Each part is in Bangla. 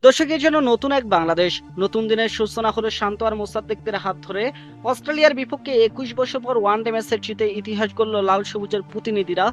দর্শকের জন্য নতুন এক বাংলাদেশ। নতুন দিনের সূচনা হলো শান্ত আর মোসাদ্দেকদের হাত ধরে। অস্ট্রেলিয়ার বিপক্ষে 21 বছর পর ওয়ানডে ম্যাচের জিতে ইতিহাস গড়ল লাল সবুজের প্রতিনিধিরা।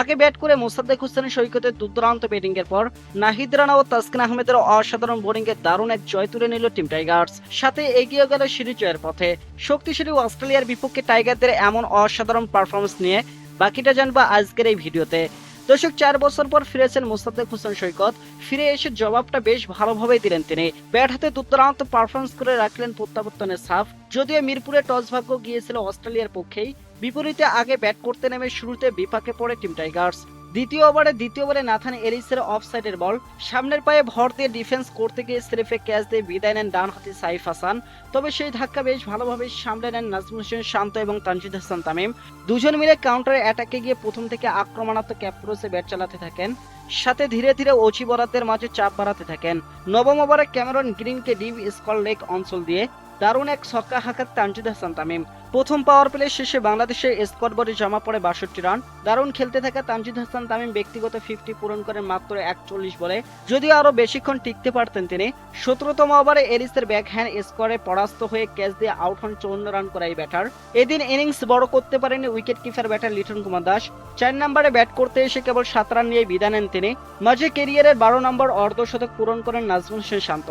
আগে ব্যাট করে মোসাদ্দেক হোসেনের সৈকতের দুর্দান্ত ব্যাটিং এর পর নাহিদ রানা ও তাসকিন আহমেদের অসাধারণ বোলিং এ দারুণ এক জয় তুলে নিল টিম টাইগার্স, সাথে এগিয়ে গেল সিরিজ জয়ের পথে। শক্তিশালী অস্ট্রেলিয়ার বিপক্ষে টাইগারদের এমন অসাধারণ পারফরমেন্স নিয়ে বাকিটা জানবা আজকের এই ভিডিওতে। দর্শক, 4 বছর পর ফিরেছেন মোসাদ্দেক হোসেন সৈকত। ফিরে এসে জবাবটা বেশ ভালোভাবেই দিলেন তিনি। ব্যাট হাতে দুর্দান্ত পারফরমেন্স করে রাখলেন প্রত্যাবর্তনের ছাপ। যদিও মিরপুরে টস ভাগ্য গিয়েছিল অস্ট্রেলিয়ার পক্ষেই, বিপরীতে আগে ব্যাট করতে নেমে শুরুতে বিপাকে পড়ে টিম টাইগার্স। দ্বিতীয় বলে নাথান এলিসের অফসাইডের বল সামনের পায়ে ভর দিয়ে ডিফেন্স করতে গিয়ে স্রেফে ক্যাচ দিয়ে বিদায় নেন ডানহাতি সাইফ হাসান। তবে সেই ধাক্কা বেশ ভালোভাবে সামলে নেন নাজমুল হোসেন শান্ত এবং তানজিদ হাসান তামিম। দুজন মিলে কাউন্টারে অ্যাটাকে গিয়ে প্রথম থেকে আক্রমণাত্মক অ্যাপ্রোচে ব্যাট চালাতে থাকেন, সাথে ধীরে ধীরে অচি বরাদ্দের মাঝে চাপ বাড়াতে থাকেন। নবম ওভারে ক্যামেরন গ্রিনকে ডিপ স্কয়ার লেগ অঞ্চল দিয়ে দারুণ এক ছক্কা হাঁকাত তানজিদ হাসান তামিম। প্রথম পাওয়ার প্লে শেষে বাংলাদেশের স্কোরবোর্ডে জমা পড়ে 62 রান। দারুণ খেলতে থাকা তানজিদ হাসান তামিম ব্যক্তিগত 50 পূরণ করেন মাত্র 41 বলে। যদিও আরো বেশিক্ষণ টিকতে পারতেন তিনি। 17তম ওভারে এলিসের ব্যাকহ্যান্ড স্কোরে পরাস্ত হয়ে ক্যাচ দিয়ে আউট হন 54 রান করা এই ব্যাটার। এদিন ইনিংস বড় করতে পারেনি wicket keeper batter Liton Kumar Das. 4 নম্বরে ব্যাট করতে এসে কেবল 7 রান নিয়ে বিদায় নেন তিনি। মাঝে ক্যারিয়ারের 12 নম্বর অর্ধশতক পূরণ করেন নাজমুল হোসেন শান্ত।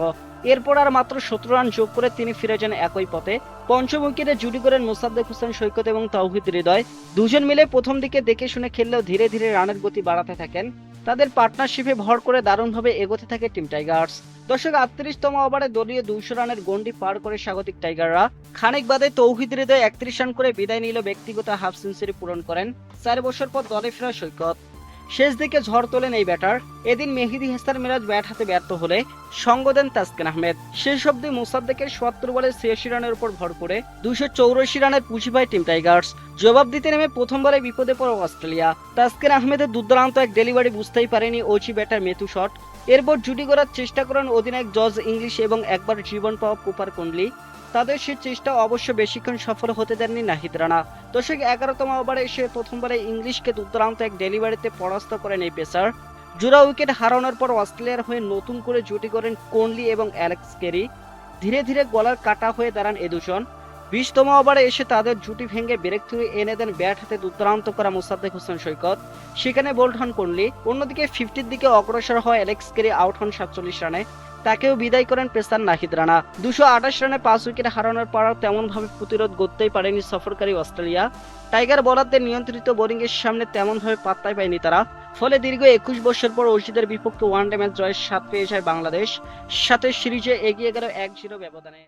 এরপর আর মাত্র 17 রান যোগ করে তিনি ফিরে যান একই পথে। পঞ্চম উইকেটে জুটি করেন মোসাদ্দেক হোসেন সৈকত এবং তাওহিদ হৃদয়। দুজন মিলে প্রথম দিকে দেখে শুনে খেললেও ধীরে ধীরে রানের গতি বাড়াতে থাকেন। তাদের পার্টনারশিপে ভর করে দারুণভাবে এগোতে থাকে টিম টাইগার্স। দর্শক, 38তম ওভারে দলীয় 200 রানের গন্ডি পার করে স্বাগতিক টাইগাররা। খানিক বাদে তৌহিদ হৃদয় 31 রান করে বিদায় নিল, ব্যক্তিগত হাফ সেঞ্চুরি পূরণ করেন। 4 বছর পর দলে ফেরা সৈকত। শেষ দিকে ঝড় তোলেন এই ব্যাটার। এদিন মেহেদী হাসান মিরাজ ব্যাট হাতে ব্যর্থ হলে সঙ্গ দেন তাসকিন আহমেদ। শেষ অবধি মোসাদ্দেকের ৭৭ বলে ৮৬ রানের উপর ভর করে ২৮৪ রানের পুঁজি পায় টিম টাইগার্স। জবাব দিতে নেমে প্রথমবারে বিপদে পড়ে অস্ট্রেলিয়া। তাসকিন আহমেদের দুর্দান্ত এক ডেলিভারি বুঝতেই পারেনি ওচি ব্যাটার মেথু শট। এরপর জুটি করার চেষ্টা করেন অধিনায়ক জর্জ ইংলিশ এবং একবার জীবন পাওয়া কুপার কুন্ডলি। তাদের সে চেষ্টা অবশ্য বেশিক্ষণ সফল হতে দেননি নাহিদ রানা। দর্শক, 11তম ওভারে এসে প্রথমবারে ইংলিশকে দুর্দান্ত এক ডেলিভারিতে পরাস্ত করেন এই পেসার। জোড়া উইকেট হারানোর পর অস্ট্রেলিয়ার হয়ে নতুন করে জুটি করেন কোনলি এবং অ্যালেক্স কেরি। ধীরে ধীরে গলার কাটা হয়ে দাঁড়ান এ দুজন। 20তম ওভারে এসে তাদের জুটি ভেঙে ব্রেক থ্রু এনে দেন ব্যাট হাতে দুর্দান্ত করা মোসাদ্দেক হোসেন সৈকত। সেখানে বোল্ড হন কোহলি। অন্যদিকে 50-র দিকে অগ্রসর হয় অ্যালেক্স কেরি, আউট হন 47 রানে। তাকেও বিদায় করেন পেসার নাহিদ রানা। 228 রানে 5 উইকেট হারানোর পর তেমন ভাবে প্রতিরোধ করতেই পারেনি সফরকারী অস্ট্রেলিয়া। টাইগার বোলারদের নিয়ন্ত্রিত বোলিং এর সামনে তেমন ভাবে পাত্তাই পায়নি তারা। ফলে দীর্ঘ 21 বছর পর অজিদের বিপক্ষে ওয়ানডে ম্যাচ জয়ের স্বাদ পেয়ে যায় বাংলাদেশ, সাথে সিরিজে এগিয়ে গেল 1-0 ব্যবধানে।